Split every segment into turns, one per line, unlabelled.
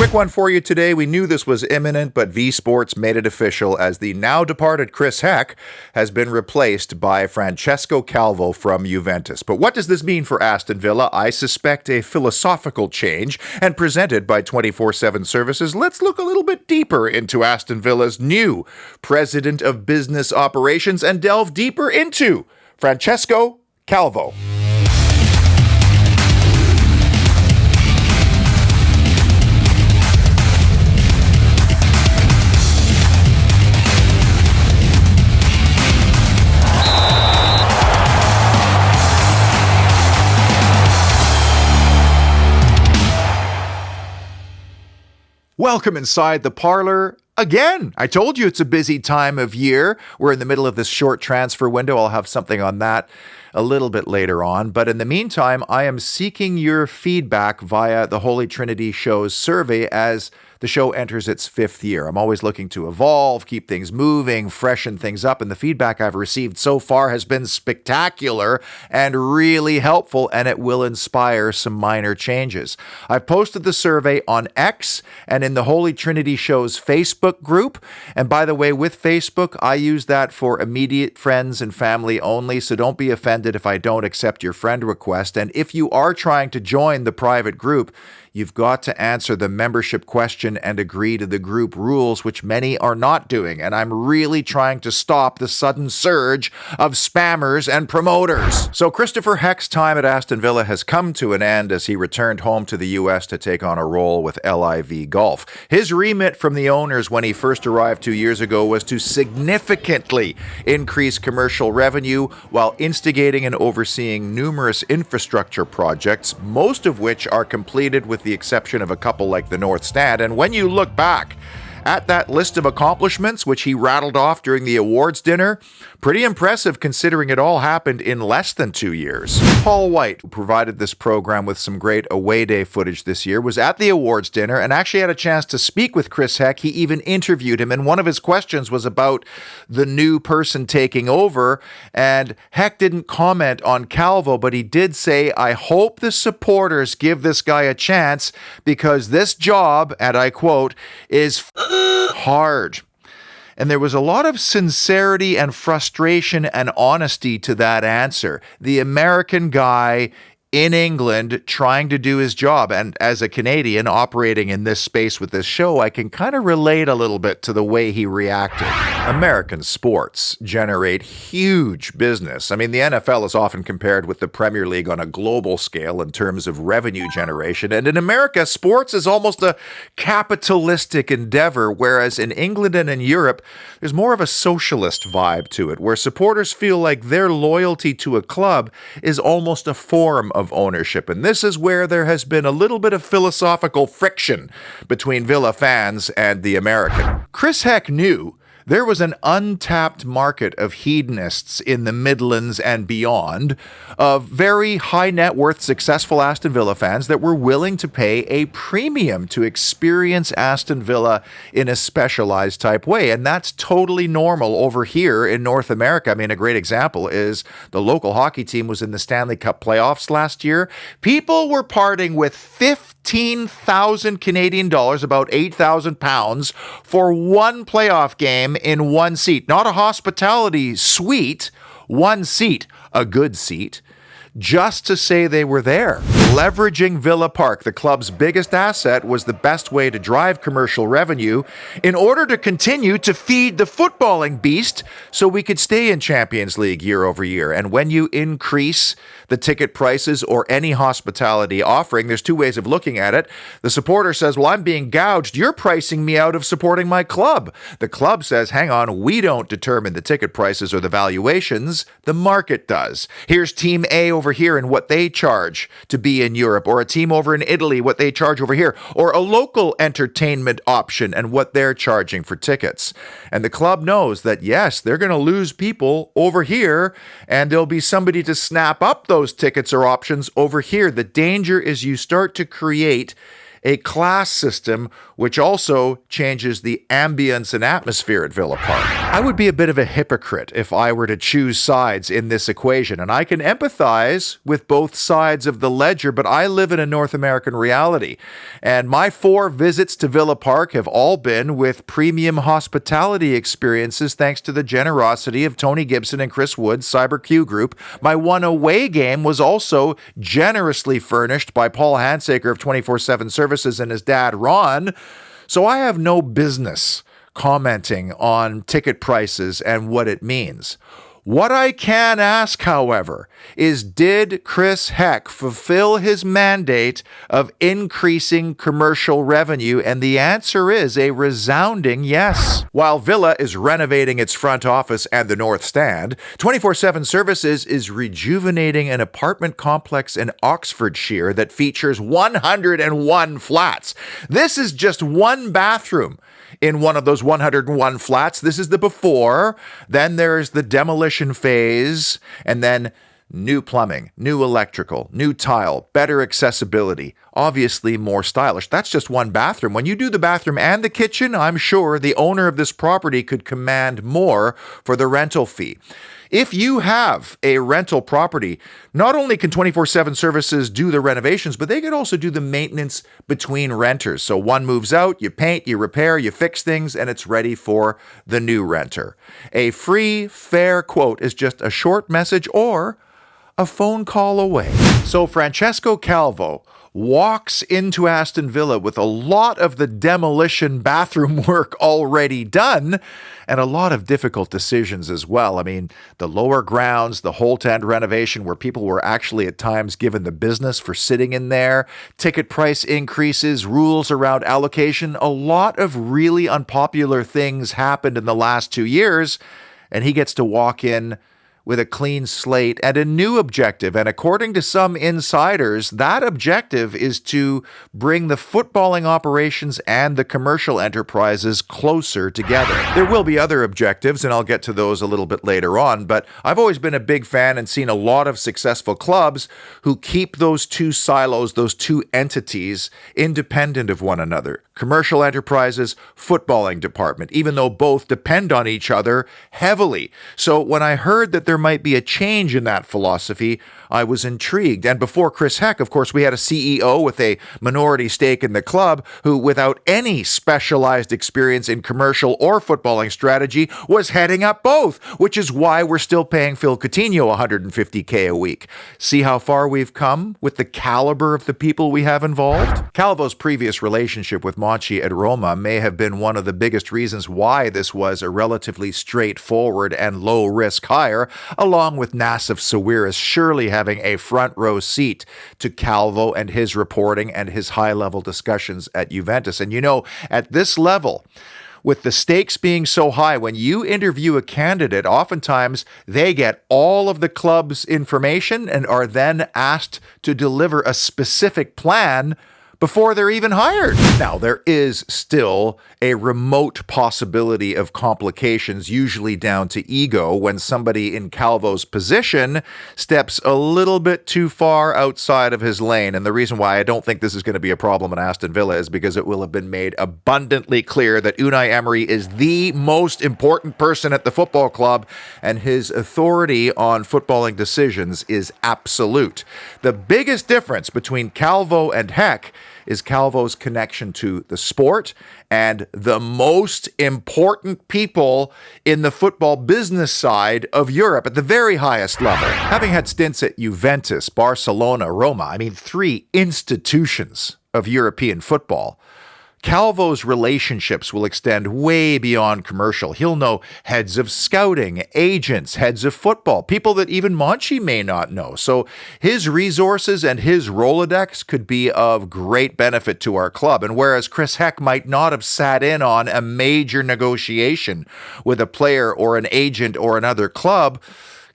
Quick one for you today. We knew this was imminent, but V Sports made it official as the now departed Chris Heck has been replaced by Francesco Calvo from Juventus. But what does this mean for Aston Villa? I suspect a philosophical change. And presented by 24/7 Services, let's look a little bit deeper into Aston Villa's new President of Business Operations and delve deeper into Francesco Calvo. Welcome inside the parlor again. I told you it's a busy time of year. We're in the middle of this short transfer window. I'll have something on that a little bit later on. But in the meantime, I am seeking your feedback via the Holy Trinity Show's survey as the show enters its 5th year. I'm always looking to evolve, keep things moving, freshen things up, and the feedback I've received so far has been spectacular and really helpful, and it will inspire some minor changes. I've posted the survey on X and in the Holy Trinity Show's Facebook group. And by the way, with Facebook, I use that for immediate friends and family only, so don't be offended if I don't accept your friend request. And if you are trying to join the private group, you've got to answer the membership question and agree to the group rules, which many are not doing. And I'm really trying to stop the sudden surge of spammers and promoters. So Christopher Heck's time at Aston Villa has come to an end as he returned home to the US to take on a role with LIV Golf. His remit from the owners when he first arrived 2 years ago was to significantly increase commercial revenue while instigating and overseeing numerous infrastructure projects, most of which are completed with the exception of a couple like the North Stand. And when you look back at that list of accomplishments, which he rattled off during the awards dinner, pretty impressive considering it all happened in less than 2 years. Paul White, who provided this program with some great away day footage this year, was at the awards dinner and actually had a chance to speak with Chris Heck. He even interviewed him, and one of his questions was about the new person taking over, and Heck didn't comment on Calvo, but he did say, "I hope the supporters give this guy a chance because this job," and I quote, "is hard." And there was a lot of sincerity and frustration and honesty to that answer. The American guy in England trying to do his job. And as a Canadian operating in this space with this show, I can kind of relate a little bit to the way he reacted. American sports generate huge business. I mean, the NFL is often compared with the Premier League on a global scale in terms of revenue generation. And in America, sports is almost a capitalistic endeavor, whereas in England and in Europe, there's more of a socialist vibe to it, where supporters feel like their loyalty to a club is almost a form of ownership. And this is where there has been a little bit of philosophical friction between Villa fans and the American. Chris Heck knew there was an untapped market of hedonists in the Midlands and beyond, of very high net worth, successful Aston Villa fans that were willing to pay a premium to experience Aston Villa in a specialized type way. And that's totally normal over here in North America. I mean, a great example is the local hockey team was in the Stanley Cup playoffs last year. People were parting with 15,000 Canadian dollars, about 8,000 pounds, for one playoff game in one seat. Not a hospitality suite, one seat, a good seat, just to say they were there. Leveraging Villa Park, the club's biggest asset, was the best way to drive commercial revenue in order to continue to feed the footballing beast so we could stay in Champions League year over year. And when you increase the ticket prices or any hospitality offering, there's two ways of looking at it. The supporter says, well, I'm being gouged. You're pricing me out of supporting my club. The club says, hang on, we don't determine the ticket prices or the valuations. The market does. Here's Team A over here and what they charge to be in Europe, or a team over in Italy, what they charge over here, or a local entertainment option and what they're charging for tickets. And the club knows that, yes, they're going to lose people over here and there'll be somebody to snap up those tickets or options over here. The danger is you start to create a class system which also changes the ambience and atmosphere at Villa Park. I would be a bit of a hypocrite if I were to choose sides in this equation, and I can empathize with both sides of the ledger, but I live in a North American reality, and my 4 visits to Villa Park have all been with premium hospitality experiences thanks to the generosity of Tony Gibson and Chris Wood's CyberQ Group. My 1 away game was also generously furnished by Paul Handsaker of 24/7 Services and his dad, Ron. So I have no business commenting on ticket prices and what it means. What I can ask, however, is did Chris Heck fulfill his mandate of increasing commercial revenue? And the answer is a resounding yes. While Villa is renovating its front office and the North Stand, 24/7 Services is rejuvenating an apartment complex in Oxfordshire that features 101 flats. This is just one bathroom in one of those 101 flats. This is the before. Then there's the demolition phase, and then new plumbing, new electrical, new tile, better accessibility, obviously more stylish. That's just one bathroom. When you do the bathroom and the kitchen, I'm sure the owner of this property could command more for the rental fee. If you have a rental property, not only can 24/7 Services do the renovations, but they could also do the maintenance between renters. So one moves out, you paint, you repair, you fix things, and it's ready for the new renter. A free, fair quote is just a short message or a phone call away. So Francesco Calvo walks into Aston Villa with a lot of the demolition bathroom work already done and a lot of difficult decisions as well. I mean, the lower grounds, the Holt End renovation where people were actually at times given the business for sitting in there, ticket price increases, rules around allocation, a lot of really unpopular things happened in the last 2 years, and he gets to walk in with a clean slate and a new objective. And according to some insiders, that objective is to bring the footballing operations and the commercial enterprises closer together. There will be other objectives, and I'll get to those a little bit later on, but I've always been a big fan and seen a lot of successful clubs who keep those two silos, those two entities, independent of one another. Commercial enterprises, footballing department, even though both depend on each other heavily. So when I heard that there might be a change in that philosophy, I was intrigued. And before Chris Heck, of course, we had a CEO with a minority stake in the club who, without any specialized experience in commercial or footballing strategy, was heading up both, which is why we're still paying Phil Coutinho $150K a week. See how far we've come with the caliber of the people we have involved? Calvo's previous relationship with Monchi at Roma may have been one of the biggest reasons why this was a relatively straightforward and low-risk hire, along with Nassif Sawiris surely having a front row seat to Calvo and his reporting and his high-level discussions at Juventus. And you know, at this level, with the stakes being so high, when you interview a candidate, oftentimes they get all of the club's information and are then asked to deliver a specific plan before they're even hired. Now, there is still a remote possibility of complications, usually down to ego, when somebody in Calvo's position steps a little bit too far outside of his lane. And the reason why I don't think this is going to be a problem in Aston Villa is because it will have been made abundantly clear that Unai Emery is the most important person at the football club, and his authority on footballing decisions is absolute. The biggest difference between Calvo and Heck is Calvo's connection to the sport and the most important people in the football business side of Europe at the very highest level. Having had stints at Juventus, Barcelona, Roma, 3 institutions of European football, Calvo's relationships will extend way beyond commercial. He'll know heads of scouting, agents, heads of football, people that even Monchi may not know. So his resources and his Rolodex could be of great benefit to our club. And whereas Chris Heck might not have sat in on a major negotiation with a player or an agent or another club,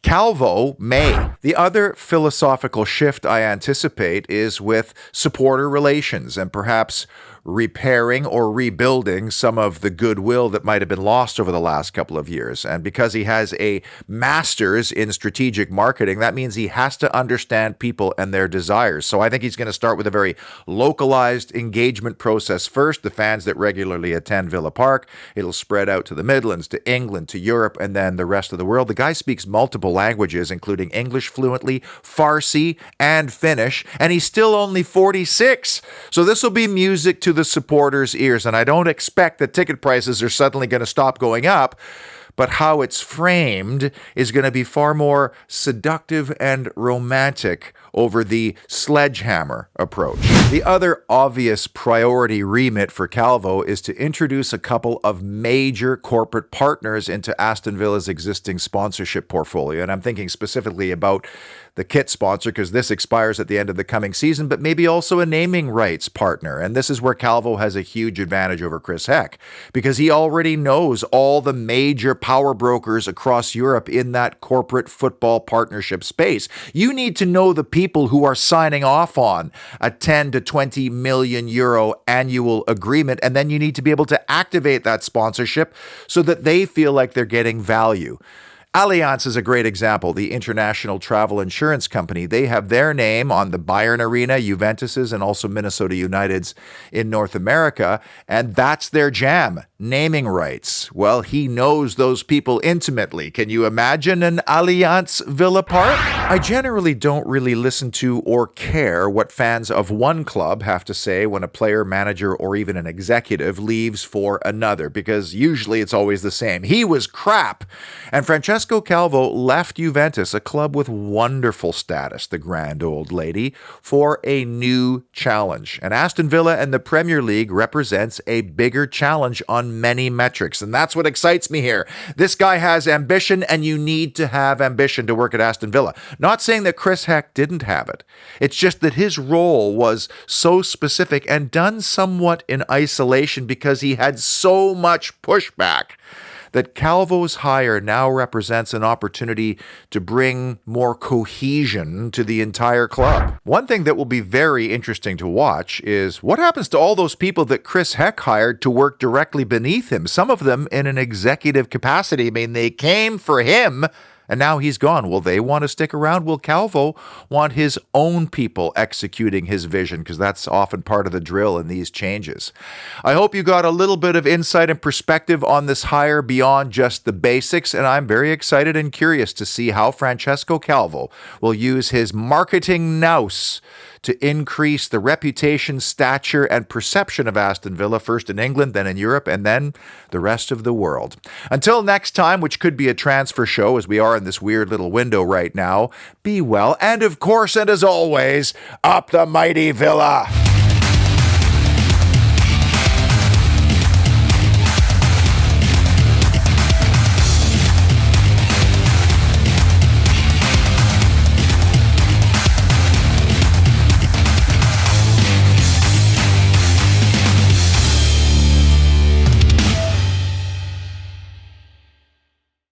Calvo may. The other philosophical shift I anticipate is with supporter relations and perhaps repairing or rebuilding some of the goodwill that might have been lost over the last couple of years. And because he has a master's in strategic marketing, that means he has to understand people and their desires. So I think he's going to start with a very localized engagement process first, the fans that regularly attend Villa Park. It'll spread out to the Midlands, to England, to Europe, and then the rest of the world. The guy speaks multiple languages, including English fluently, Farsi, and Finnish, and he's still only 46. So this will be music to the supporters' ears, and I don't expect that ticket prices are suddenly going to stop going up, but how it's framed is going to be far more seductive and romantic over the sledgehammer approach. The other obvious priority remit for Calvo is to introduce a couple of major corporate partners into Aston Villa's existing sponsorship portfolio. And I'm thinking specifically about the kit sponsor, because this expires at the end of the coming season, but maybe also a naming rights partner. And this is where Calvo has a huge advantage over Chris Heck, because he already knows all the major power brokers across Europe in that corporate football partnership space. You need to know the people who are signing off on a 10 to 20 million euro annual agreement, and then you need to be able to activate that sponsorship so that they feel like they're getting value. Allianz is a great example, the international travel insurance company. They have their name on the Bayern Arena, Juventus's, and also Minnesota United's in North America, and that's their jam, naming rights. Well, he knows those people intimately. Can you imagine an Allianz Villa Park? I generally don't really listen to or care what fans of one club have to say when a player, manager, or even an executive leaves for another, because usually it's always the same. He was crap. And Francesco Calvo left Juventus, a club with wonderful status, the grand old lady, for a new challenge. And Aston Villa and the Premier League represents a bigger challenge on many metrics. And that's what excites me here. This guy has ambition, and you need to have ambition to work at Aston Villa. Not saying that Chris Heck didn't have it. It's just that his role was so specific and done somewhat in isolation because he had so much pushback, that Calvo's hire now represents an opportunity to bring more cohesion to the entire club. One thing that will be very interesting to watch is what happens to all those people that Chris Heck hired to work directly beneath him, some of them in an executive capacity. I mean, they came for him, and now he's gone. Will they want to stick around? Will Calvo want his own people executing his vision? Because that's often part of the drill in these changes. I hope you got a little bit of insight and perspective on this hire beyond just the basics, and I'm very excited and curious to see how Francesco Calvo will use his marketing nous to increase the reputation, stature, and perception of Aston Villa, first in England, then in Europe, and then the rest of the world. Until next time, which could be a transfer show, as we are in this weird little window right now, be well, and of course, and as always, up the mighty Villa!